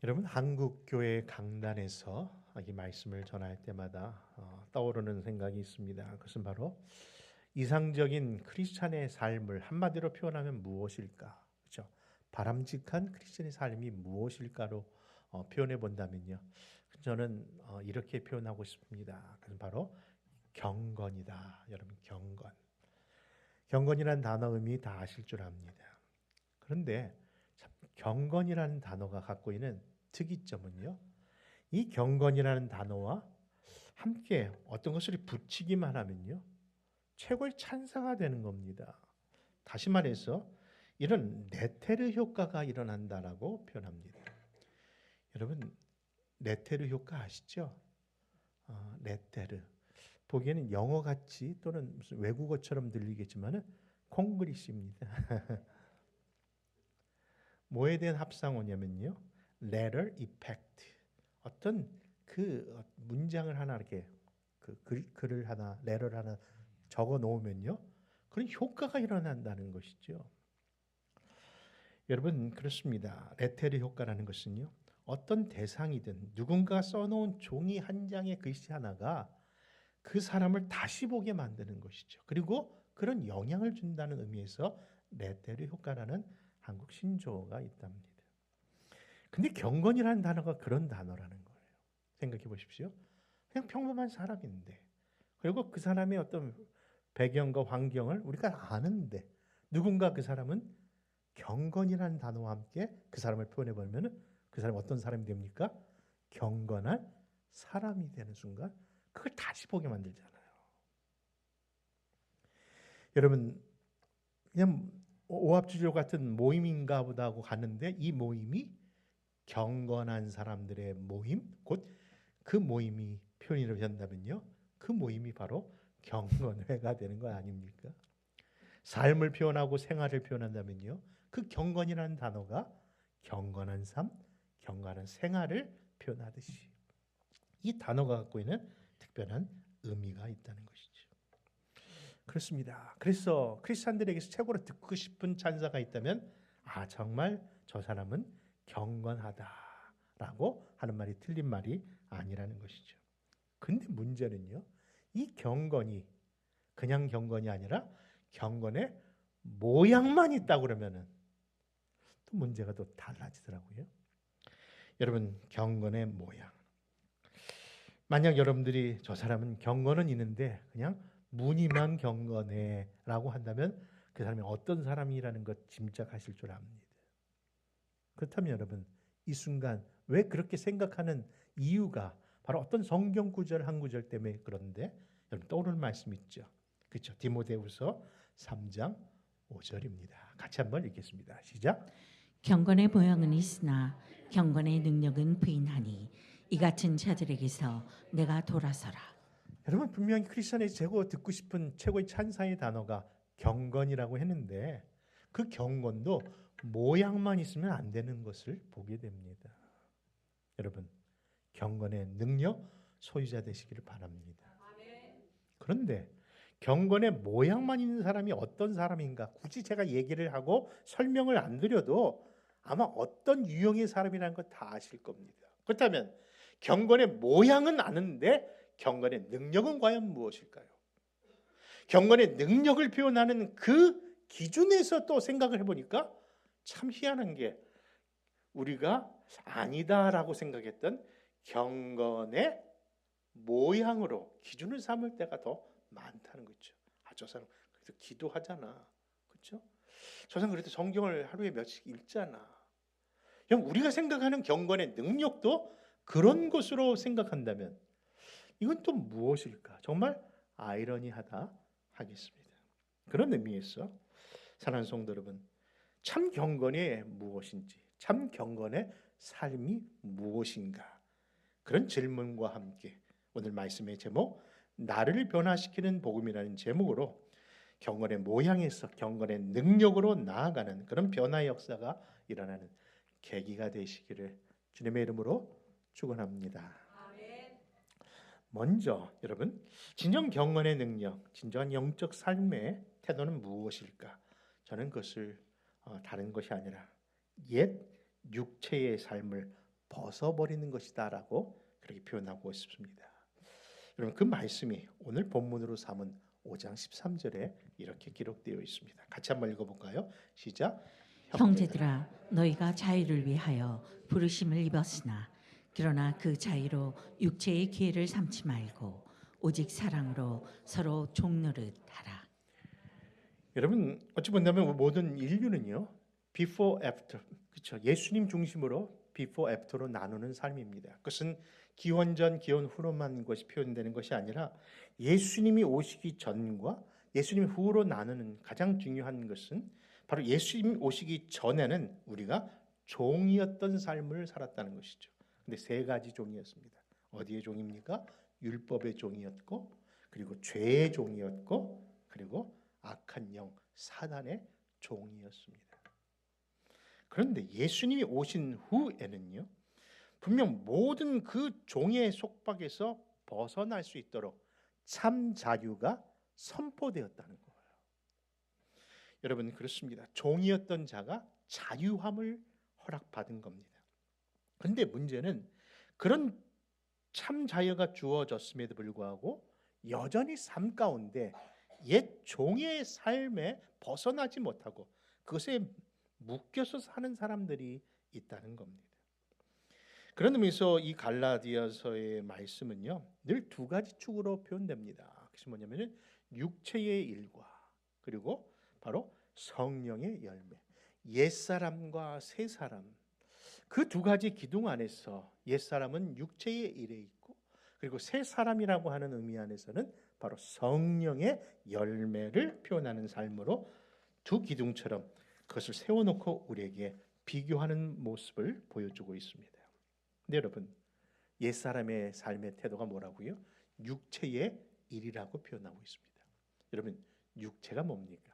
여러분, 한국 교회 강단에서 이 말씀을 전할 때마다 떠오르는 생각이 있습니다. 그것은 바로 이상적인 크리스찬의 삶을 한마디로 표현하면 무엇일까? 그렇죠? 바람직한 크리스찬의 삶이 무엇일까로 표현해 본다면요. 저는 이렇게 표현하고 싶습니다. 그것은 바로 경건이다. 여러분, 경건. 경건이라는 단어 의미 다 아실 줄 압니다. 그런데 참 경건이라는 단어가 갖고 있는 특이점은요. 이 경건이라는 단어와 함께 어떤 것을 붙이기만 하면요. 최고의 찬사가 되는 겁니다. 다시 말해서 이런 네테르 효과가 일어난다라고 표현합니다. 여러분, 네테르 효과 아시죠? 네테르. 보기에는 영어 같이 또는 무슨 외국어처럼 들리겠지만은 콩글리시입니다. 뭐에 대한 합성어냐면요. letter effect. 어떤 그 문장을 하나 이렇게 글을 하나, letter를 하나 적어 놓으면요. 그런 효과가 일어난다는 것이죠. 여러분, 그렇습니다. 레테르 효과라는 것은요. 어떤 대상이든 누군가 써놓은 종이 한 장의 글씨 하나가 그 사람을 다시 보게 만드는 것이죠. 그리고 그런 영향을 준다는 의미에서 레테르 효과라는 한국 신조어가 있답니다. 근데 경건이라는 단어가 그런 단어라는 거예요. 생각해 보십시오. 그냥 평범한 사람인데, 그리고 그 사람의 어떤 배경과 환경을 우리가 아는데, 누군가 그 사람은 경건이라는 단어와 함께 그 사람을 표현해 보면 그 사람이 어떤 사람이 됩니까? 경건한 사람이 되는 순간 그걸 다시 보게 만들잖아요. 여러분, 그냥 오합지졸 같은 모임인가 보다 하고 갔는데 이 모임이 경건한 사람들의 모임, 곧 그 모임이 표현이 된다면요. 그 모임이 바로 경건회가 되는 거 아닙니까? 삶을 표현하고 생활을 표현한다면요. 그 경건이라는 단어가 경건한 삶, 경건한 생활을 표현하듯이 이 단어가 갖고 있는 특별한 의미가 있다는 것이죠. 그렇습니다. 그래서 크리스찬들에게서 최고로 듣고 싶은 찬사가 있다면 정말 저 사람은 경건하다라고 하는 말이 틀린 말이 아니라는 것이죠. 근데 문제는요. 이 경건이 그냥 경건이 아니라 경건의 모양만 있다 그러면은 또 문제가 또 달라지더라고요. 여러분, 경건의 모양. 만약 여러분들이 저 사람은 경건은 있는데 그냥 무늬만 경건해라고 한다면 그 사람이 어떤 사람이라는 것 짐작하실 줄 압니다. 그렇다면 여러분, 이 순간 왜 그렇게 생각하는 이유가 바로 어떤 성경 구절 한 구절 때문에 그런데 여러분 떠오르는 말씀 있죠. 그렇죠. 디모데후서 3장 5절입니다. 같이 한번 읽겠습니다. 시작. 경건의 모양은 있으나 경건의 능력은 부인하니 이 같은 자들에게서 내가 돌아서라. 여러분, 분명히 크리스천의 최고 듣고 싶은 최고의 찬사의 단어가 경건이라고 했는데 그 경건도 모양만 있으면 안 되는 것을 보게 됩니다. 여러분, 경건의 능력 소유자 되시기를 바랍니다. 그런데 경건의 모양만 있는 사람이 어떤 사람인가 굳이 제가 얘기를 하고 설명을 안 드려도 아마 어떤 유형의 사람이라는 걸 다 아실 겁니다. 그렇다면 경건의 모양은 아는데 경건의 능력은 과연 무엇일까요? 경건의 능력을 표현하는 그 기준에서 또 생각을 해보니까 참 희한한 게 우리가 아니다라고 생각했던 경건의 모양으로 기준을 삼을 때가 더 많다는 거죠. 저 사람 그래도 기도하잖아. 그렇죠? 저 사람 그래도 성경을 하루에 몇씩 읽잖아. 그냥 우리가 생각하는 경건의 능력도 그런 것으로 생각한다면 이건 또 무엇일까? 정말 아이러니하다 하겠습니다. 그런 의미에서 사랑하는 성도 여러분, 참 경건이 무엇인지, 참 경건의 삶이 무엇인가? 그런 질문과 함께 오늘 말씀의 제목 나를 변화시키는 복음이라는 제목으로 경건의 모양에서 경건의 능력으로 나아가는 그런 변화의 역사가 일어나는 계기가 되시기를 주님의 이름으로 축원합니다. 먼저 여러분, 진정 경건의 능력, 진정한 영적 삶의 태도는 무엇일까? 저는 그것을 다른 것이 아니라 옛 육체의 삶을 벗어버리는 것이다라고 그렇게 표현하고 싶습니다. 여러분 그 말씀이 오늘 본문으로 삼은 5장 13절에 이렇게 기록되어 있습니다. 같이 한번 읽어볼까요? 시작. 형제들아 너희가 자유를 위하여 부르심을 입었으나 그러나 그 자유로 육체의 기회를 삼지 말고 오직 사랑으로 서로 종노릇 하라. 여러분 어찌 본다면 모든 인류는요 before after 그렇죠 예수님 중심으로 before after로 나누는 삶입니다. 그것은 기원 전 기원 후로만 것이 표현되는 것이 아니라 예수님이 오시기 전과 예수님 후로 나누는 가장 중요한 것은 바로 예수님 오시기 전에는 우리가 종이었던 삶을 살았다는 것이죠. 근데 세 가지 종이었습니다. 어디의 종입니까? 율법의 종이었고 그리고 죄의 종이었고 그리고 악한 영 사단의 종이었습니다. 그런데 예수님이 오신 후에는요 분명 모든 그 종의 속박에서 벗어날 수 있도록 참 자유가 선포되었다는 거예요. 여러분 그렇습니다. 종이었던 자가 자유함을 허락받은 겁니다. 그런데 문제는 그런 참 자유가 주어졌음에도 불구하고 여전히 삶 가운데 옛 종의 삶에 벗어나지 못하고 그것에 묶여서 사는 사람들이 있다는 겁니다. 그런 의미에서 이 갈라디아서의 말씀은요 늘 두 가지 축으로 표현됩니다. 그것이 뭐냐면은 육체의 일과 그리고 바로 성령의 열매, 옛사람과 새사람 그 두 가지 기둥 안에서 옛사람은 육체의 일에 있고 그리고 새사람이라고 하는 의미 안에서는 바로 성령의 열매를 표현하는 삶으로 두 기둥처럼 그것을 세워놓고 우리에게 비교하는 모습을 보여주고 있습니다. 근데 여러분 옛사람의 삶의 태도가 뭐라고요? 육체의 일이라고 표현하고 있습니다. 여러분 육체가 뭡니까?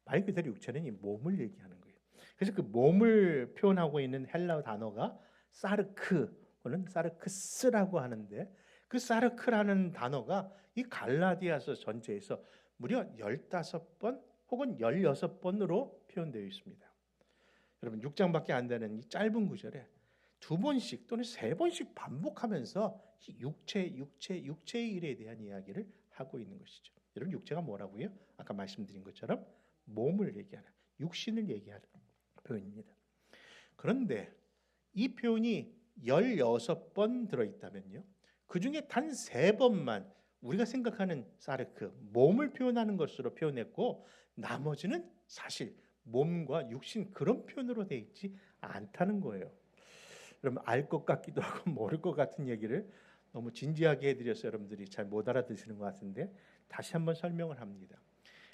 말 그대로 육체는 이 몸을 얘기하는 거예요. 그래서 그 몸을 표현하고 있는 헬라어 단어가 사르크 또는 사르크스라고 하는데 그 사르크라는 단어가 이 갈라디아서 전체에서 무려 15번 혹은 16번으로 표현되어 있습니다. 여러분 6장밖에 안 되는 이 짧은 구절에 2번씩 또는 3번씩 반복하면서 육체의 일에 대한 이야기를 하고 있는 것이죠. 여러분 육체가 뭐라고요? 아까 말씀드린 것처럼 몸을 얘기하는 육신을 얘기하는 표현입니다. 그런데 이 표현이 16번 들어있다면요. 그 중에 단 3번만 우리가 생각하는 사르크, 몸을 표현하는 것으로 표현했고 나머지는 사실 몸과 육신 그런 표현으로 되어 있지 않다는 거예요. 여러분 알 것 같기도 하고 모를 것 같은 얘기를 너무 진지하게 해드려서 여러분들이 잘 못 알아듣시는 것 같은데 다시 한번 설명을 합니다.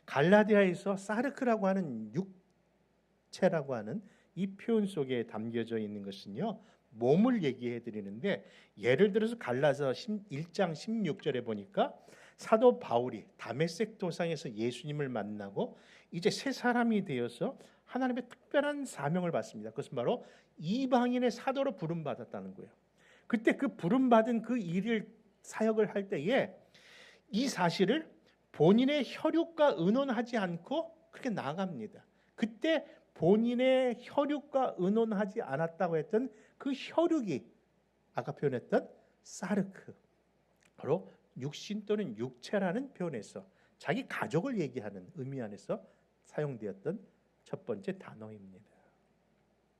갈라디아에서 사르크라고 하는 육체라고 하는 이 표현 속에 담겨져 있는 것은요 몸을 얘기해 드리는데 예를 들어서 갈라서 1장 16절에 보니까 사도 바울이 다메섹 도상에서 예수님을 만나고 이제 새 사람이 되어서 하나님의 특별한 사명을 받습니다. 그것은 바로 이방인의 사도로 부름받았다는 거예요. 그때 그 부름받은 그 일을 사역을 할 때에 이 사실을 본인의 혈육과 의논하지 않고 그렇게 나아갑니다. 그때 본인의 혈육과 의논하지 않았다고 했던 그 혈육이 아까 표현했던 사르크 바로 육신 또는 육체라는 표현에서 자기 가족을 얘기하는 의미 안에서 사용되었던 첫 번째 단어입니다.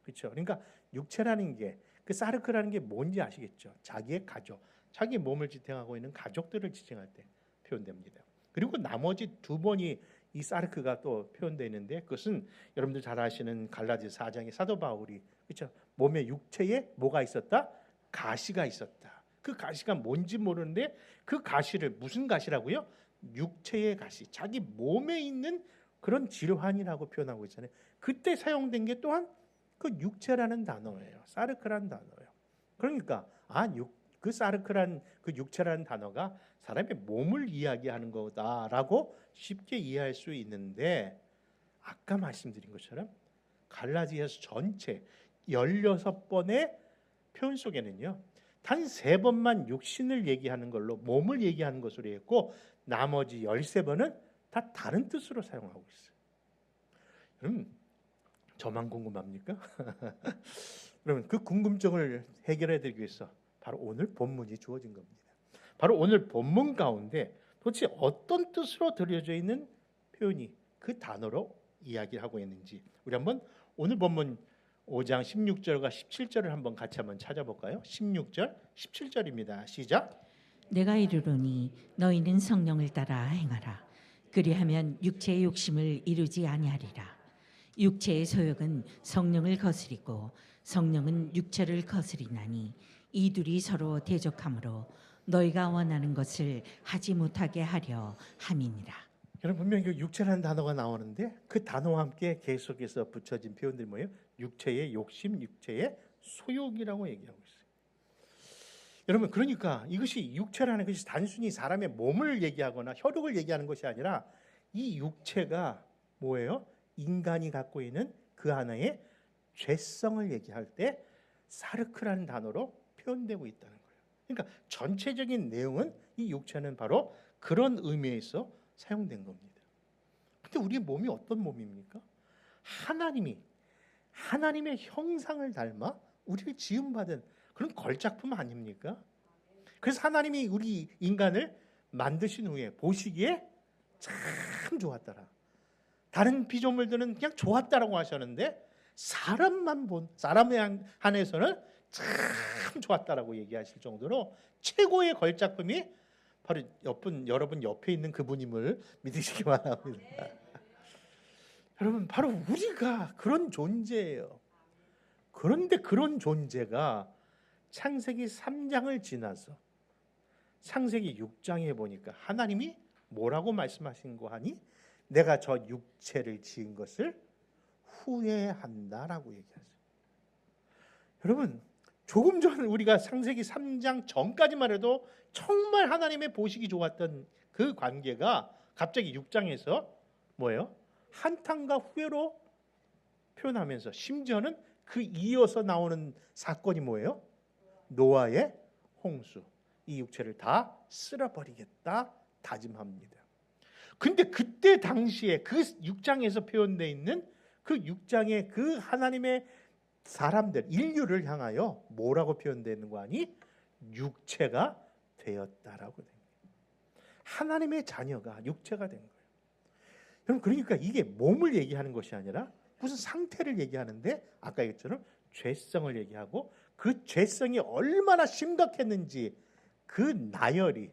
그렇죠? 그러니까 육체라는 게 그 사르크라는 게 뭔지 아시겠죠? 자기의 가족, 자기 몸을 지탱하고 있는 가족들을 지칭할 때 표현됩니다. 그리고 나머지 2번이 이 사르크가 또 표현되어 있는데 그것은 여러분들 잘 아시는 갈라디아서 4장의 사도 바울이 그렇죠? 몸에 육체에 뭐가 있었다? 가시가 있었다. 그 가시가 뭔지 모르는데 그 가시를 무슨 가시라고요? 육체의 가시, 자기 몸에 있는 그런 질환이라고 표현하고 있잖아요. 그때 사용된 게 또한 그 육체라는 단어예요. 사르크라는 단어예요. 그러니까 그 사르크란 그 육체라는 단어가 사람의 몸을 이야기하는 거다라고 쉽게 이해할 수 있는데 아까 말씀드린 것처럼 갈라디아서 전체 16번의 표현 속에는요. 단 3번만 육신을 얘기하는 걸로 몸을 얘기하는 것으로 했고 나머지 13번은 다 다른 뜻으로 사용하고 있어요. 저만 궁금합니까? 그러면 그 궁금증을 해결해 드리기 위해서 바로 오늘 본문이 주어진 겁니다. 바로 오늘 본문 가운데 도대체 어떤 뜻으로 들여져 있는 표현이 그 단어로 이야기를 하고 있는지 우리 한번 오늘 본문 5장 16절과 17절을 한번 같이 한번 찾아볼까요? 16절, 17절입니다. 시작. 내가 이르노니 너희는 성령을 따라 행하라. 그리하면 육체의 욕심을 이루지 아니하리라. 육체의 소욕은 성령을 거스리고 성령은 육체를 거스리나니 이 둘이 서로 대적하므로 너희가 원하는 것을 하지 못하게 하려 함이니라. 여러분 분명히 그 육체라는 단어가 나오는데 그 단어와 함께 계속해서 붙여진 표현들이 뭐예요? 육체의 욕심, 육체의 소욕이라고 얘기하고 있어요. 여러분 그러니까 이것이 육체라는 것이 단순히 사람의 몸을 얘기하거나 혈육을 얘기하는 것이 아니라 이 육체가 뭐예요? 인간이 갖고 있는 그 하나의 죄성을 얘기할 때 사르크라는 단어로 표현되고 있다는 거예요. 그러니까 전체적인 내용은 이 육체는 바로 그런 의미에서 사용된 겁니다. 근데 우리의 몸이 어떤 몸입니까? 하나님의 형상을 닮아 우리를 지음받은 그런 걸작품 아닙니까? 그래서 하나님이 우리 인간을 만드신 후에 보시기에 참 좋았더라. 다른 피조물들은 그냥 좋았다라고 하셨는데 사람에 한해서는 참 좋았다라고 얘기하실 정도로 최고의 걸작품이 바로 여러분 옆에 있는 그분임을 믿으시기 바랍니다. 여러분 바로 우리가 그런 존재예요. 그런데 그런 존재가 창세기 3장을 지나서 창세기 6장에 보니까 하나님이 뭐라고 말씀하신 거 하니? 내가 저 육체를 지은 것을 후회한다라고 얘기하죠. 여러분 조금 전 우리가 창세기 3장 전까지만 해도 정말 하나님의 보시기 좋았던 그 관계가 갑자기 6장에서 뭐예요? 한탄과 후회로 표현하면서 심지어는 그 이어서 나오는 사건이 뭐예요? 노아의 홍수. 이 육체를 다 쓸어버리겠다 다짐합니다. 근데 그때 당시에 그 6장에서 표현되어 있는 그 6장의 그 하나님의 사람들, 인류를 향하여 뭐라고 표현되는 거 아니? 육체가 되었다라고 됩니다. 하나님의 자녀가 육체가 된 거예요. 여러분 그러니까 이게 몸을 얘기하는 것이 아니라 무슨 상태를 얘기하는데 아까 얘기했처럼 죄성을 얘기하고 그 죄성이 얼마나 심각했는지 그 나열이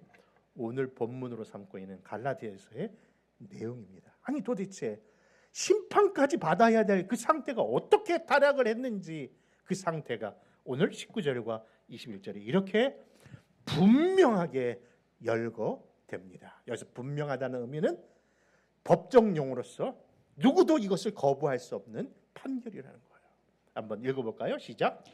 오늘 본문으로 삼고 있는 갈라디아서의 내용입니다. 아니 도대체 심판까지 받아야 될 그 상태가 어떻게 타락을 했는지 그 상태가 오늘 19절과 21절에 이렇게 분명하게 열거됩니다. 여기서 분명하다는 의미는 법정 용어로서 누구도 이것을 거부할 수 없는 판결이라는 거예요. 한번 읽어볼까요? 시작.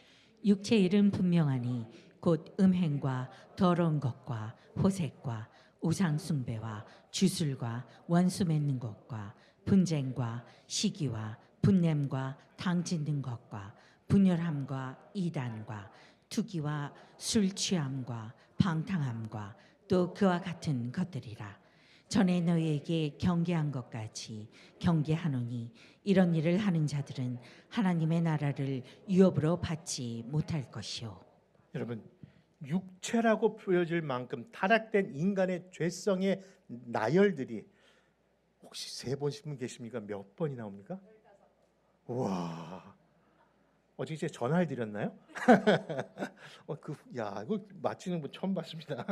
육체의 일은 분명하니 곧 음행과 더러운 것과 호색과 우상 숭배와 주술과 원수 맺는 것과 분쟁과 시기와 분냄과 당 짓는 것과 분열함과 이단과 투기와 술 취함과 방탕함과 또 그와 같은 것들이라. 전에 너희에게 경계한 것 같이 경계하노니 이런 일을 하는 자들은 하나님의 나라를 유업으로 받지 못할 것이요. 여러분 육체라고 보여질 만큼 타락된 인간의 죄성의 나열들이 혹시 세 보신 분 계십니까? 몇 번이 나옵니까? 와 어제 이제 전화를 드렸나요? 이거 맞히는 분 처음 봤습니다.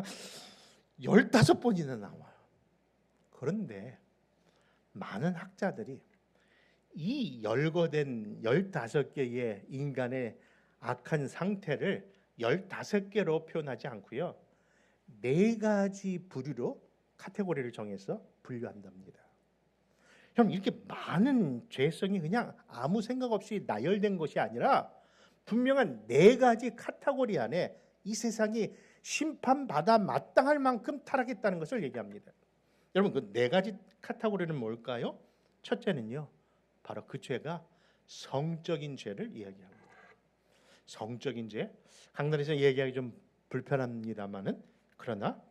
15번이나 나와요. 그런데 많은 학자들이 이 열거된 15개의 인간의 악한 상태를 15개로 표현하지 않고요. 4가지 부류로 카테고리를 정해서 분류한답니다. 형 이렇게 많은 죄성이 그냥 아무 생각 없이 나열된 것이 아니라 분명한 4가지 카테고리 안에 이 세상이 심판받아 마땅할 만큼 타락했다는 것을 얘기합니다. 여러분 그 4가지 카테고리는 뭘까요? 첫째는요. 바로 그 죄가 성적인 죄를 이야기합니다. 성적인 죄. 강단에서 얘기하기 좀 불편합니다만은 그러나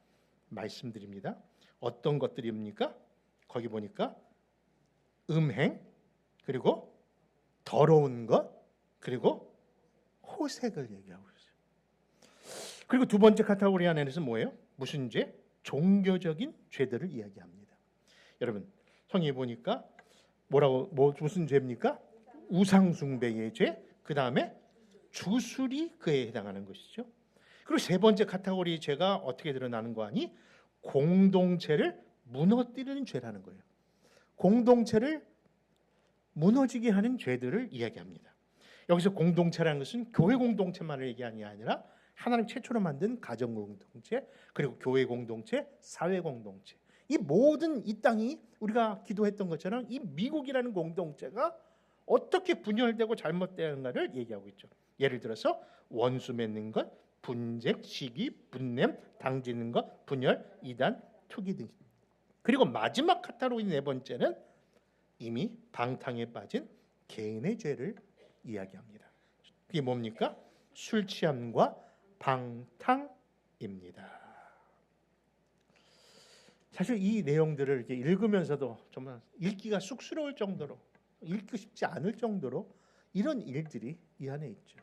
말씀드립니다. 어떤 것들입니까? 거기 보니까 음행, 그리고 더러운 것, 그리고 토색을 얘기하고 있어요. 그리고 두 번째 카테고리 안에서 뭐예요? 무슨 죄? 종교적인 죄들을 이야기합니다. 여러분 성경에 보니까 무슨 죄입니까? 우상숭배의 죄, 그 다음에 주술이 그에 해당하는 것이죠. 그리고 세 번째 카테고리 죄가 어떻게 드러나는 거 아니? 공동체를 무너뜨리는 죄라는 거예요. 공동체를 무너지게 하는 죄들을 이야기합니다. 여기서 공동체라는 것은 교회 공동체만을 얘기하는 게 아니라 하나님 최초로 만든 가정 공동체, 그리고 교회 공동체, 사회 공동체, 이 모든 이 땅이 우리가 기도했던 것처럼 이 미국이라는 공동체가 어떻게 분열되고 잘못되는가를 얘기하고 있죠. 예를 들어서 원수 맺는 것, 분쟁, 시기, 분냄, 당지는 것, 분열, 이단, 투기 등. 그리고 마지막 카테고리 네 번째는 이미 방탕에 빠진 개인의 죄를 이야기합니다. 그게 뭡니까? 술 취함과 방탕입니다. 사실 이 내용들을 이렇게 읽으면서도 정말 읽기가 쑥스러울 정도로, 읽기 쉽지 않을 정도로 이런 일들이 이 안에 있죠.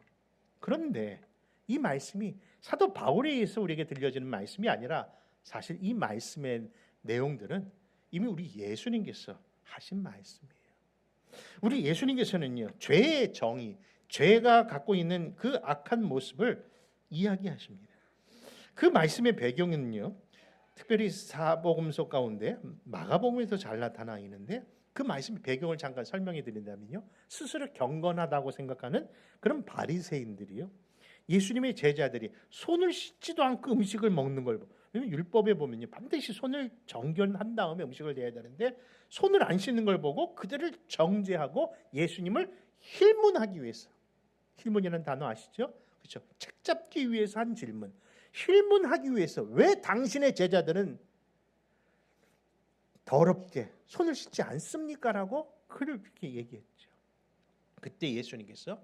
그런데 이 말씀이 사도 바울에 의해서 우리에게 들려지는 말씀이 아니라 사실 이 말씀의 내용들은 이미 우리 예수님께서 하신 말씀이에요. 우리 예수님께서는요, 죄의 정의, 죄가 갖고 있는 그 악한 모습을 이야기하십니다. 그 말씀의 배경은요, 특별히 사복음서 가운데 마가복음에서 잘 나타나 있는데 그 말씀의 배경을 잠깐 설명해 드린다면요, 스스로 경건하다고 생각하는 그런 바리새인들이요, 예수님의 제자들이 손을 씻지도 않고 음식을 먹는 걸 왜냐면 율법에 보면요, 반드시 손을 정결한 다음에 음식을 내야 되는데 손을 안 씻는 걸 보고 그들을 정죄하고 예수님을 힐문하기 위해서, 힐문이라는 단어 아시죠? 그렇죠? 책 잡기 위해서 한 질문, 힐문하기 위해서 왜 당신의 제자들은 더럽게 손을 씻지 않습니까? 라고 그렇게 얘기했죠. 그때 예수님께서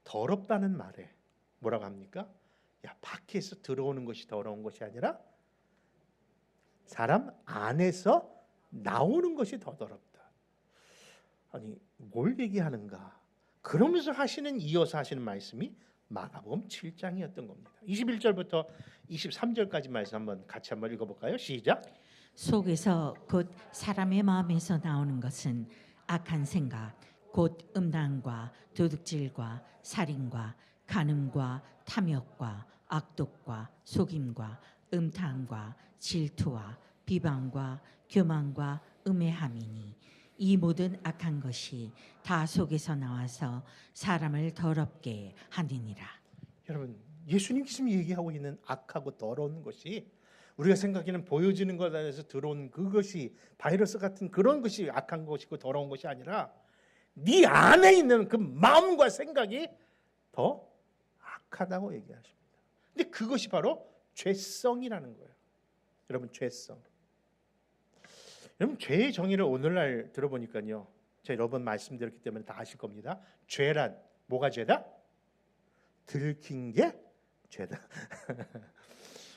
더럽다는 말에 뭐라고 합니까? 야, 밖에서 들어오는 것이 더러운 것이 아니라 사람 안에서 나오는 것이 더 더럽다. 아니, 뭘 얘기하는가? 그러면서 이어서 하시는 말씀이 마가복음 7장이었던 겁니다. 21절부터 23절까지 말씀 같이 한번 읽어볼까요? 시작. 속에서 곧 사람의 마음에서 나오는 것은 악한 생각, 곧 음란과 도둑질과 살인과 간음과 탐욕과 악독과 속임과 음탕과 질투와 비방과 교만과 음해함이니 이 모든 악한 것이 다 속에서 나와서 사람을 더럽게 하느니라. 여러분, 예수님께서 얘기하고 있는 악하고 더러운 것이 우리가 생각하는 보여지는 것 안에서 들어온 그것이 바이러스 같은 그런 것이 악한 것이고 더러운 것이 아니라 네 안에 있는 그 마음과 생각이 더 악하다고 얘기하십니다. 근데 그것이 바로 죄성이라는 거예요. 여러분, 죄성. 여러분, 죄의 정의를 오늘날 들어보니까요, 제가 여러 번 말씀드렸기 때문에 다 아실 겁니다. 죄란 뭐가 죄다? 들킨 게 죄다.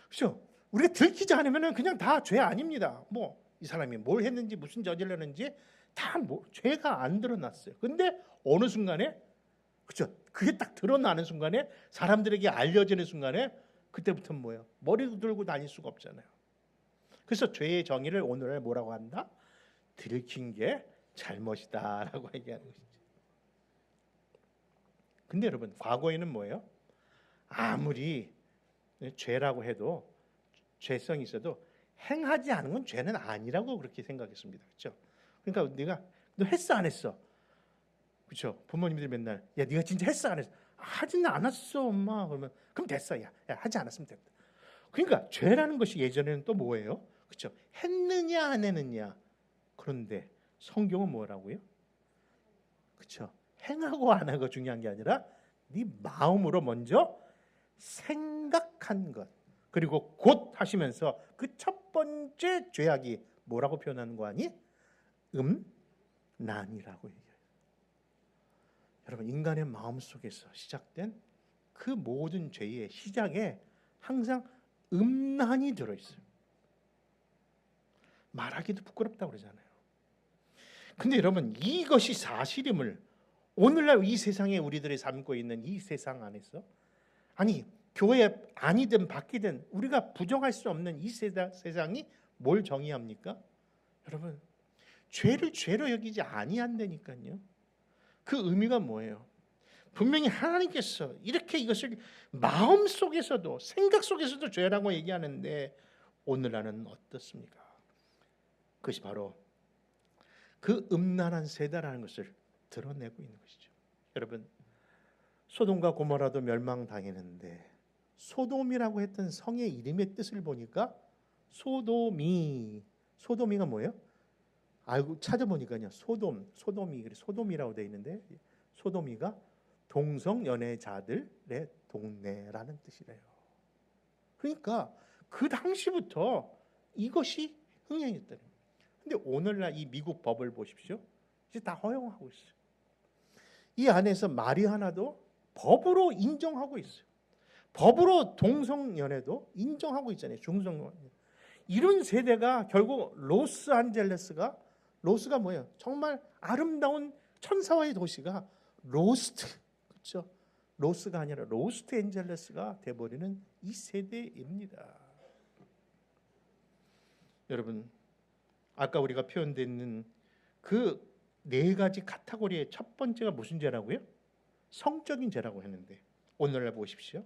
그렇죠? 우리가 들키지 않으면 그냥 다 죄 아닙니다. 뭐 이 사람이 뭘 했는지 무슨 저질렀는지 다 죄가 안 드러났어요. 근데 어느 순간에, 그렇죠? 그게 딱 드러나는 순간에, 사람들에게 알려지는 순간에 그때부터는 뭐예요? 머리도 들고 다닐 수가 없잖아요. 그래서 죄의 정의를 오늘날 뭐라고 한다? 들킨 게 잘못이다라고 얘기하는 것이죠. 근데 여러분, 과거에는 뭐예요? 아무리 죄라고 해도, 죄성이 있어도 행하지 않은 건 죄는 아니라고 그렇게 생각했습니다. 그렇죠? 그러니까 네가 너 했어 안 했어? 그렇죠? 부모님들이 맨날 야, 네가 진짜 했어 안 했어? 하지는 않았어 엄마. 그러면 그럼 됐어. 야 하지 않았으면 됐다. 그러니까 죄라는 것이 예전에는 또 뭐예요? 그렇죠? 했느냐 안 했느냐. 그런데 성경은 뭐라고요? 그렇죠? 행하고 안 하고 중요한 게 아니라 네 마음으로 먼저 생각한 것, 그리고 곧 하시면서 그 첫 번째 죄악이 뭐라고 표현하는 거 아니? 음란이라고 얘기해요. 여러분, 인간의 마음 속에서 시작된 그 모든 죄의 시작에 항상 음란이 들어있어요. 말하기도 부끄럽다고 그러잖아요. 근데 여러분, 이것이 사실임을 오늘날 이 세상에 우리들이 삶고 있는 이 세상 안에서, 아니 교회 아니든 밖이든 우리가 부정할 수 없는 이 세상이 뭘 정의합니까? 여러분, 죄를 죄로 여기지 아니한다니까요. 그 의미가 뭐예요? 분명히 하나님께서 이렇게 이것을 마음속에서도 생각 속에서도 죄라고 얘기하는데 오늘날은 어떻습니까? 그것이 바로 그 음란한 세대라는 것을 드러내고 있는 것이죠. 여러분, 소돔과 고모라도 멸망당했는데 소돔이라고 했던 성의 이름의 뜻을 보니까 소도미가 뭐예요? 알고 찾아보니까요, 소돔이 그래 소돔이라고 되어 있는데 소도미가 동성 연애자들의 동네라는 뜻이래요. 그러니까 그 당시부터 이것이 흥행했다는 거예요. 근데 오늘날 이 미국 법을 보십시오. 이제 다 허용하고 있어요. 이 안에서 마리아나도 법으로 인정하고 있어요. 법으로 동성연애도 인정하고 있잖아요. 중성연애. 이런 세대가 결국 로스가 뭐예요? 정말 아름다운 천사와의 도시가 그렇죠? 로스가 아니라 로스트 엔젤레스가 돼버리는 이 세대입니다. 여러분, 아까 우리가 표현되는 그 네 가지 카테고리의 첫 번째가 무슨 죄라고요? 성적인 죄라고 했는데 오늘날 보십시오.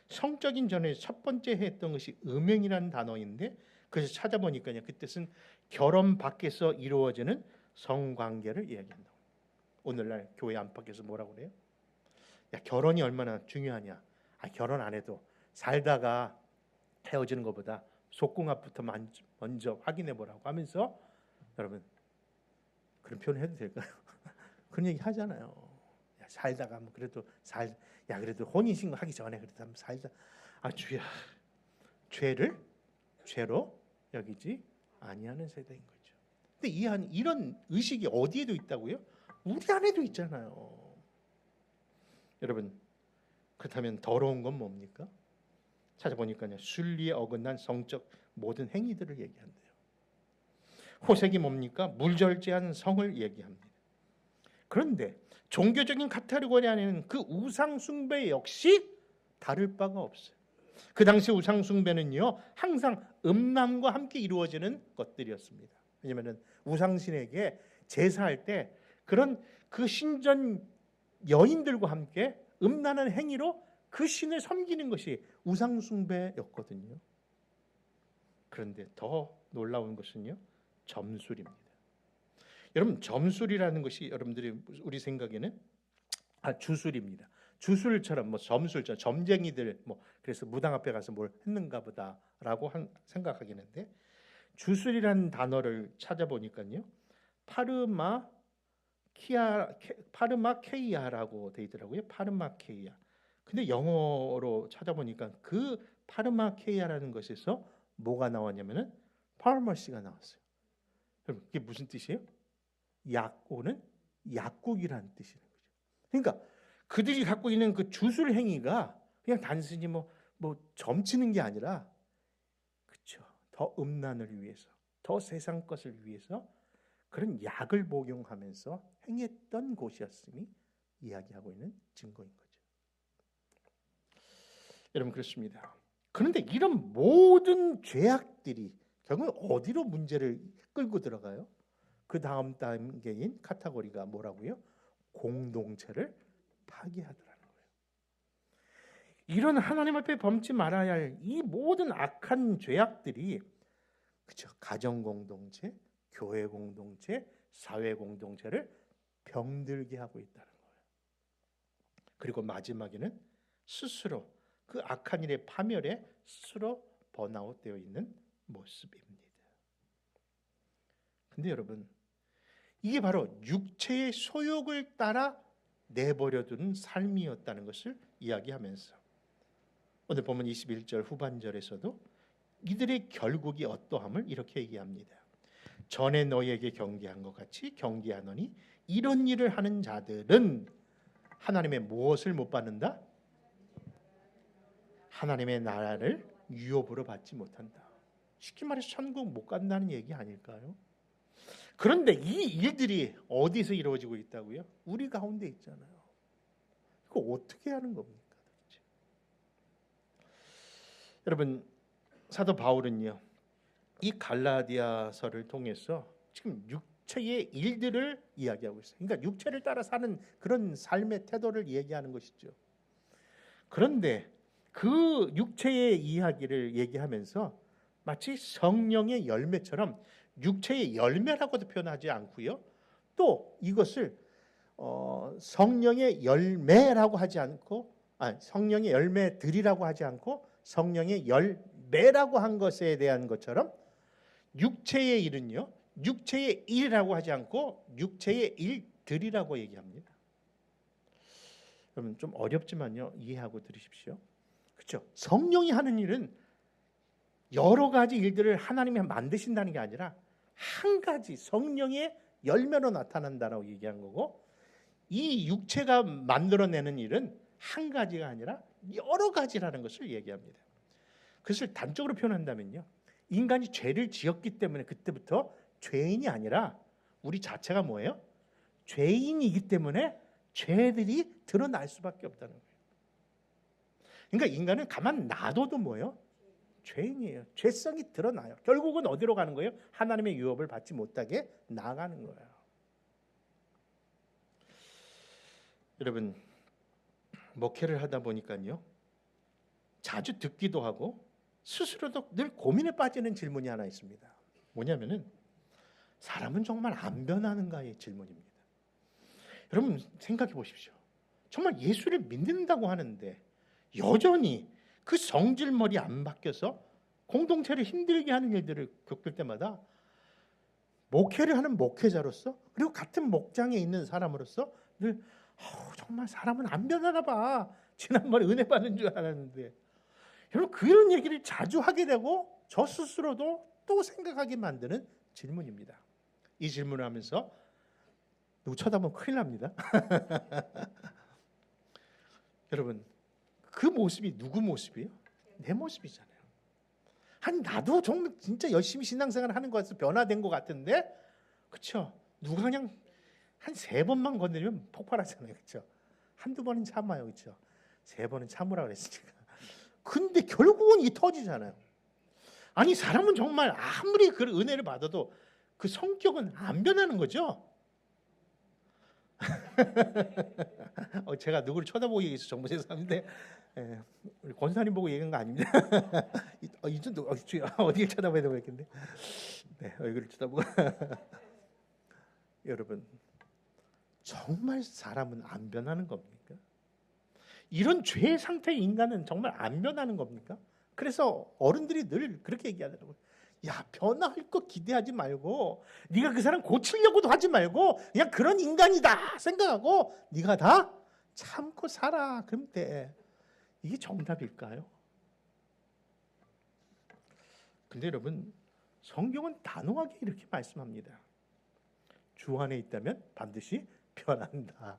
성적인 전에 첫 번째 했던 것이 음행이라는 단어인데 그래서 찾아보니까요, 그 뜻은 결혼 밖에서 이루어지는 성관계를 이야기한다. 오늘날 교회 안팎에서 뭐라고 그래요? 야, 결혼이 얼마나 중요하냐? 결혼 안 해도 살다가 헤어지는 것보다 속궁합부터 먼저 확인해 보라고 하면서, 여러분 그런 표현 해도 될까요? 그런 얘기 하잖아요. 야, 살다가 뭐 그래도 그래도 혼인신고 하기 전에 그래도 한번 살다. 주야, 죄를 죄로 여기지 아니하는 세대인 거죠. 근데 이런 의식이 어디에도 있다고요? 우리 안에도 있잖아요. 여러분, 그렇다면 더러운 건 뭡니까? 찾아보니까요, 순리에 어긋난 성적 모든 행위들을 얘기한대요. 호색이 뭡니까? 물절제한 성을 얘기합니다. 그런데 종교적인 카테고리 안에는 그 우상 숭배 역시 다를 바가 없어요. 그 당시 우상 숭배는요, 항상 음란과 함께 이루어지는 것들이었습니다. 왜냐하면 우상신에게 제사할 때 그런 그 신전 여인들과 함께 음란한 행위로 그 신을 섬기는 것이 우상 숭배였거든요. 그런데 더 놀라운 것은요, 점술입니다. 여러분, 점술이라는 것이 여러분들이 우리 생각에는 주술입니다. 주술처럼 점술처럼 점쟁이들 그래서 무당 앞에 가서 뭘 했는가 보다라고 생각하겠는데, 주술이라는 단어를 찾아보니까요, 파르마케이아라고 돼 있더라고요. 파르마케이아. 근데 영어로 찾아보니까 그 파르마케이아라는 것에서 뭐가 나왔냐면은 파르머시가 나왔어요. 여러분, 이게 무슨 뜻이에요? 약고는 약국이라는 뜻이라는 거죠. 그러니까 그들이 갖고 있는 그 주술 행위가 그냥 단순히 점치는 게 아니라, 그렇죠, 더 음란을 위해서, 더 세상 것을 위해서 그런 약을 복용하면서 행했던 곳이었음이 이야기하고 있는 증거인 거죠. 여러분, 그렇습니다. 그런데 이런 모든 죄악들이 결국 어디로 문제를 끌고 들어가요? 그 다음 단계인 카테고리가 뭐라고요? 공동체를 파괴하더라는 거예요. 이런 하나님 앞에 범치 말아야 할 이 모든 악한 죄악들이, 그렇죠, 가정 공동체, 교회 공동체, 사회 공동체를 병들게 하고 있다는 거예요. 그리고 마지막에는 스스로 그 악한 일의 파멸에 스스로 번아웃되어 있는 모습입니다. 근데 여러분, 이게 바로 육체의 소욕을 따라 내버려둔 삶이었다는 것을 이야기하면서 오늘 보면 21절 후반절에서도 이들의 결국이 어떠함을 이렇게 얘기합니다. 전에 너희에게 경계한 것 같이 경계하노니 이런 일을 하는 자들은 하나님의 무엇을 못 받는다? 하나님의 나라를 유업으로 받지 못한다. 쉽게 말해서 천국 못 간다는 얘기 아닐까요? 그런데 이 일들이 어디서 이루어지고 있다고요? 우리 가운데 있잖아요. 이거 어떻게 하는 겁니까? 도대체? 여러분, 사도 바울은요, 이 갈라디아서를 통해서 지금 육체의 일들을 이야기하고 있어요. 그러니까 육체를 따라 사는 그런 삶의 태도를 얘기하는 것이죠. 그런데 그 육체의 이야기를 얘기하면서 마치 성령의 열매처럼 육체의 열매라고도 표현하지 않고요. 또 이것을 성령의 열매라고 하지 않고, 성령의 열매들이라고 하지 않고 성령의 열매라고 한 것에 대한 것처럼 육체의 일은요, 육체의 일이라고 하지 않고 육체의 일들이라고 얘기합니다. 여러분, 좀 어렵지만요, 이해하고 들으십시오. 그렇죠? 성령이 하는 일은 여러 가지 일들을 하나님이 만드신다는 게 아니라 한 가지 성령의 열매로 나타난다라고 얘기한 거고, 이 육체가 만들어내는 일은 한 가지가 아니라 여러 가지라는 것을 얘기합니다. 그것을 단적으로 표현한다면요, 인간이 죄를 지었기 때문에 그때부터 죄인이 아니라 우리 자체가 뭐예요? 죄인이기 때문에 죄들이 드러날 수밖에 없다는 거예요. 그러니까 인간은 가만 놔둬도 뭐예요? 죄인이에요. 죄성이 드러나요. 결국은 어디로 가는 거예요? 하나님의 유업을 받지 못하게 나가는 거예요. 여러분, 목회를 하다 보니까요, 자주 듣기도 하고 스스로도 늘 고민에 빠지는 질문이 하나 있습니다. 뭐냐면은, 사람은 정말 안 변하는가의 질문입니다. 여러분, 생각해 보십시오. 정말 예수를 믿는다고 하는데 여전히 그 성질머리 안 바뀌어서 공동체를 힘들게 하는 일들을 겪을 때마다 목회를 하는 목회자로서, 그리고 같은 목장에 있는 사람으로서 늘 정말 사람은 안 변하나 봐. 지난번에 은혜 받는 줄 알았는데. 여러분, 그런 얘기를 자주 하게 되고 저 스스로도 또 생각하게 만드는 질문입니다. 이 질문을 하면서 누구 쳐다보면 큰일 납니다. 여러분, 그 모습이 누구 모습이에요? 내 모습이잖아요. 아니, 나도 정말 진짜 열심히 신앙생활 하는 것 같아서 변화된 것 같은데, 그렇죠? 누가 그냥 한 3번만 건드리면 폭발하잖아요, 그렇죠? 한두 번은 참아요, 그렇죠? 3번은 참으라 그랬으니까. 근데 결국은 이게 터지잖아요. 아니, 사람은 정말 아무리 그 은혜를 받아도 그 성격은 안 변하는 거죠. 제가 누구를 쳐다보고 얘기해서 정말 죄송한데, 우리 권사님 보고 얘기한 거 아닙니다. 이준도 어디를 쳐다봐야 되고 했겠네. 네, 얼굴을 쳐다보고. 여러분, 정말 사람은 안 변하는 겁니까? 이런 죄의 상태의 인간은 정말 안 변하는 겁니까? 그래서 어른들이 늘 그렇게 얘기하더라고요. 야, 변화할 거 기대하지 말고, 네가 그 사람 고치려고도 하지 말고 그냥 그런 인간이다 생각하고 네가 다 참고 살아. 그럼 돼. 이게 정답일까요? 근데 여러분, 성경은 단호하게 이렇게 말씀합니다. 주 안에 있다면 반드시 변한다.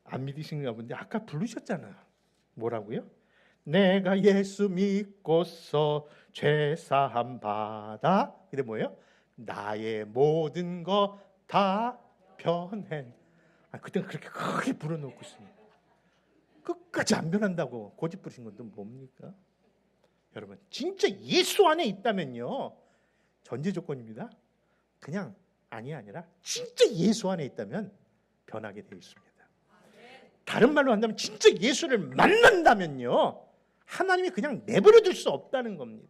안 믿으신가 본데 아까 부르셨잖아요. 뭐라고요? 내가 예수 믿고서 죄 사함 받아. 근데 뭐예요? 나의 모든 거 다 변해. 그때는 그렇게 크게 불어놓고 있습니다. 끝까지 안 변한다고 고집 부리신 건 또 뭡니까? 여러분, 진짜 예수 안에 있다면요, 전제 조건입니다. 그냥 아니라 진짜 예수 안에 있다면 변하게 되어 있습니다. 다른 말로 한다면 진짜 예수를 만난다면요, 하나님이 그냥 내버려 둘 수 없다는 겁니다.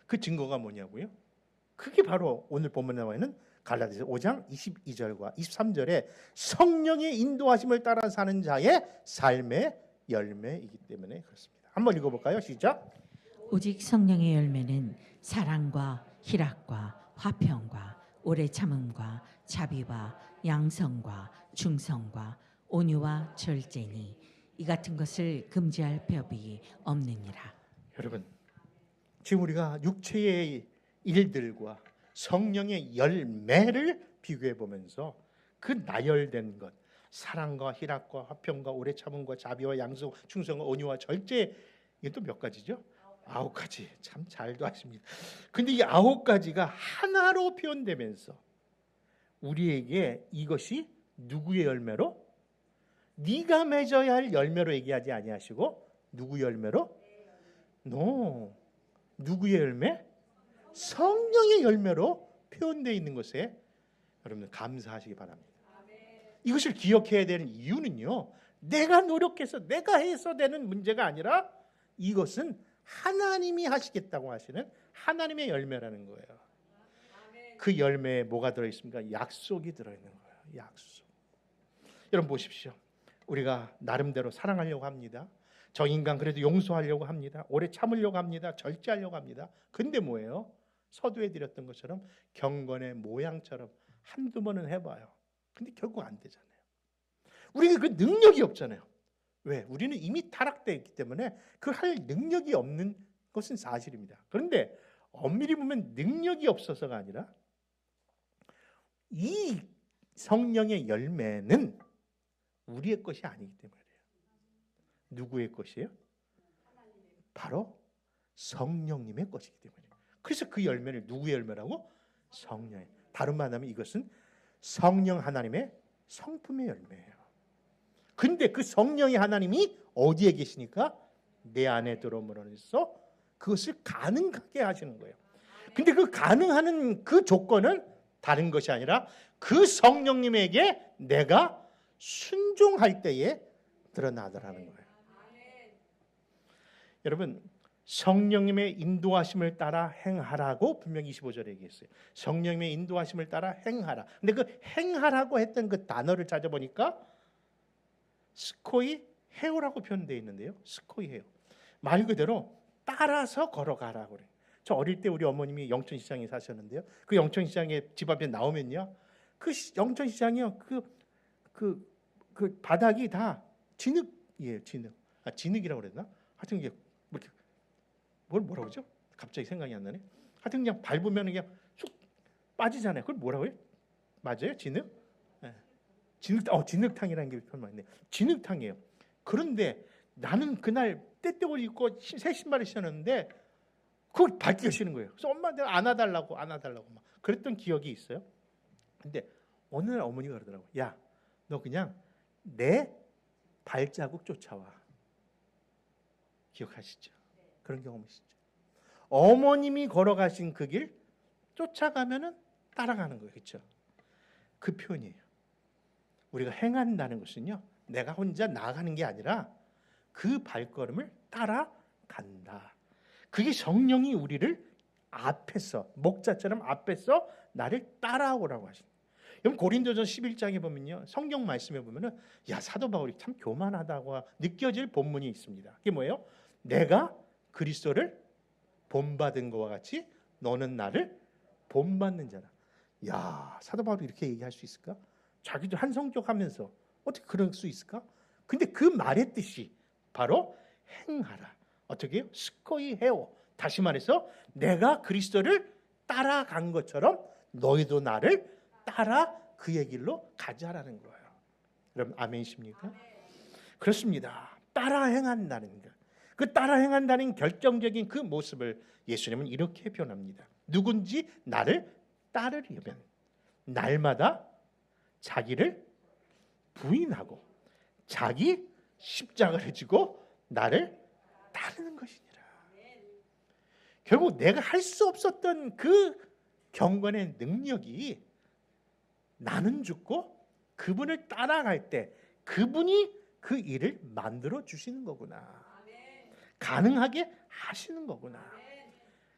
그 증거가 뭐냐고요? 그게 바로 오늘 본문에 나와 있는 갈라디아서 5장 22절과 23절에 성령의 인도하심을 따라 사는 자의 삶의 열매이기 때문에 그렇습니다. 한번 읽어볼까요? 시작. 오직 성령의 열매는 사랑과 희락과 화평과 오래 참음과 자비와 양성과 충성과 온유와 절제니 이 같은 것을 금지할 법이 없느니라. 여러분, 지금 우리가 육체의 일들과 성령의 열매를 비교해 보면서 그 나열된 것, 사랑과 희락과 화평과 오래 참음과 자비와 양성, 충성과 온유와 절제, 이게 또 몇 가지죠? 9가지 참 잘도 하십니다. 근데 이 9가지가 하나로 표현되면서 우리에게 이것이 누구의 열매로? 네가 맺어야 할 열매로 얘기하지 아니하시고 누구 열매로? 누구의 열매? 성령의 열매로 표현되어 있는 것에 여러분들 감사하시기 바랍니다. 이것을 기억해야 되는 이유는요, 내가 노력해서 내가 해서 되는 문제가 아니라 이것은 하나님이 하시겠다고 하시는 하나님의 열매라는 거예요. 그 열매에 뭐가 들어있습니까? 약속이 들어있는 거예요. 약속. 여러분 보십시오. 우리가 나름대로 사랑하려고 합니다. 저 인간 그래도 용서하려고 합니다. 오래 참으려고 합니다. 절제하려고 합니다. 근데 뭐예요? 서두에 드렸던 것처럼 경건의 모양처럼 한두 번은 해봐요. 근데 결국 안 되잖아요. 우리가 그 능력이 없잖아요. 왜? 우리는 이미 타락되어 있기 때문에 그 할 능력이 없는 것은 사실입니다. 그런데 엄밀히 보면 능력이 없어서가 아니라 이 성령의 열매는 우리의 것이 아니기 때문이에요. 누구의 것이에요? 바로 성령님의 것이기 때문이에요. 그래서 그 열매를 누구의 열매라고? 성령의. 다른 말하면 이것은 성령 하나님의 성품의 열매예요. 근데 그 성령의 하나님이 어디에 계시니까? 내 안에 들어옴으로써 그것을 가능하게 하시는 거예요. 근데 그 가능하는 그 조건은 다른 것이 아니라 그 성령님에게 내가 순종할 때에 드러나더라는 거예요. 여러분, 성령님의 인도하심을 따라 행하라고 분명히 25절에 얘기했어요. 성령님의 인도하심을 따라 행하라. 근데 그 행하라고 했던 그 단어를 찾아보니까 스코이 헤오라고 표현되어 있는데요. 스코이 헤오. 말 그대로 따라서 걸어가라고 그래요. 저 어릴 때 우리 어머님이 영천시장에 사셨는데요. 그 영천시장에 집 앞에 나오면요, 그 영천시장이요, 그 바닥이 다 진흙이에요. 진흙이라고 그랬나? 하여튼 이게 뭐라고 그러죠? 갑자기 생각이 안 나네. 하여튼 그냥 밟으면 그냥 쑥 빠지잖아요. 그걸 뭐라고 해요? 맞아요? 진흙? 네. 진흙탕이라는 게 표현 맞네. 진흙탕이에요. 그런데 나는 그날 떼떼옷 입고 새 신발을 신었는데 그걸 밟기가 싫은 거예요. 그래서 엄마한테 안아달라고 막 그랬던 기억이 있어요. 근데 어느 날 어머니가 그러더라고요. 야, 너 그냥 내 발자국 쫓아와. 기억하시죠? 그런 경험이시죠? 어머님이 걸어가신 그 길 쫓아가면은 따라가는 거예요. 그렇죠? 그 표현이에요. 우리가 행한다는 것은요, 내가 혼자 나아가는 게 아니라 그 발걸음을 따라간다. 그게 성령이 우리를 앞에서, 목자처럼 앞에서 나를 따라오라고 하십니다. 여러분 고린도전 11장에 보면요, 성경 말씀에 보면은 야, 사도 바울이 참 교만하다고 느껴질 본문이 있습니다. 그게 뭐예요? 내가 그리스도를 본받은 것과 같이 너는 나를 본받는 자라. 야, 사도 바울이 이렇게 얘기할 수 있을까? 자기도 한 성격하면서 어떻게 그럴 수 있을까? 근데 그 말의 뜻이 바로 행하라. 어떻게 해요? 스코이 헤오. 다시 말해서 내가 그리스도를 따라간 것처럼 너희도 나를 따라 그의 길로 가자라는 거예요. 여러분 아멘이십니까? 그렇습니다. 따라 행한다는 것. 그 따라 행한다는 결정적인 그 모습을 예수님은 이렇게 표현합니다. 누군지 나를 따르려면 날마다 자기를 부인하고 자기 십자가를 지고 나를 따르는 것이니라. 결국 내가 할 수 없었던 그 경건의 능력이 나는 죽고 그분을 따라갈 때 그분이 그 일을 만들어 주시는 거구나. 가능하게 하시는 거구나.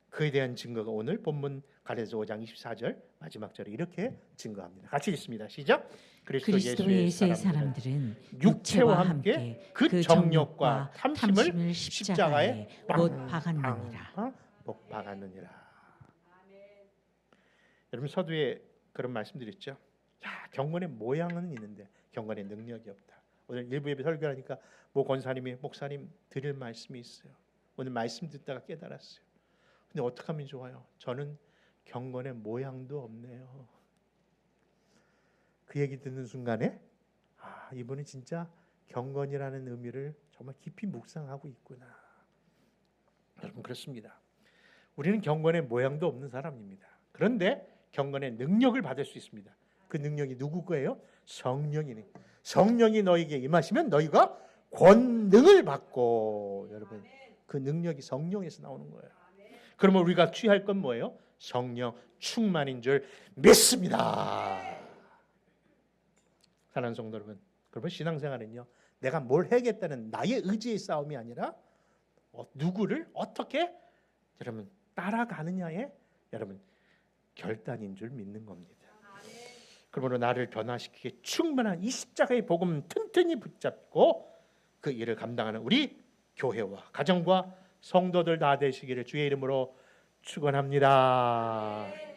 그에 대한 증거가 오늘 본문 갈라디아서 5장 24절 마지막 절에 이렇게 증거합니다. 같이 읽습니다. 시작. 그리스도 예수의 사람들은 육체와 함께 그 정욕과 탐심을 십자가에 못 박았느니라. 못 박았느니라. 여러분 서두에 그런 말씀드렸죠. 야, 경건의 모양은 있는데 경건의 능력이 없다. 오늘 일부 예배 설교하니까 모 권사님이 목사님 드릴 말씀이 있어요. 오늘 말씀 듣다가 깨달았어요. 근데 어떻게 하면 좋아요? 저는 경건의 모양도 없네요. 그 얘기 듣는 순간에 아, 이분은 진짜 경건이라는 의미를 정말 깊이 묵상하고 있구나. 여러분 그렇습니다. 우리는 경건의 모양도 없는 사람입니다. 그런데 경건의 능력을 받을 수 있습니다. 그 능력이 누구 거예요? 성령이니. 성령이 너에게 임하시면 너희가 권능을 받고, 여러분 그 능력이 성령에서 나오는 거예요. 그러면 우리가 취할 건 뭐예요? 성령 충만인 줄 믿습니다. 사랑하는 성도 여러분, 그러면 신앙생활은요, 내가 뭘 해야겠다는 나의 의지의 싸움이 아니라 누구를 어떻게 여러분 따라가느냐의 여러분 결단인 줄 믿는 겁니다. 그러므로 나를 변화시키기에 충분한 이 십자가의 복음 튼튼히 붙잡고 그 일을 감당하는 우리 교회와 가정과 성도들 다 되시기를 주의 이름으로 축원합니다.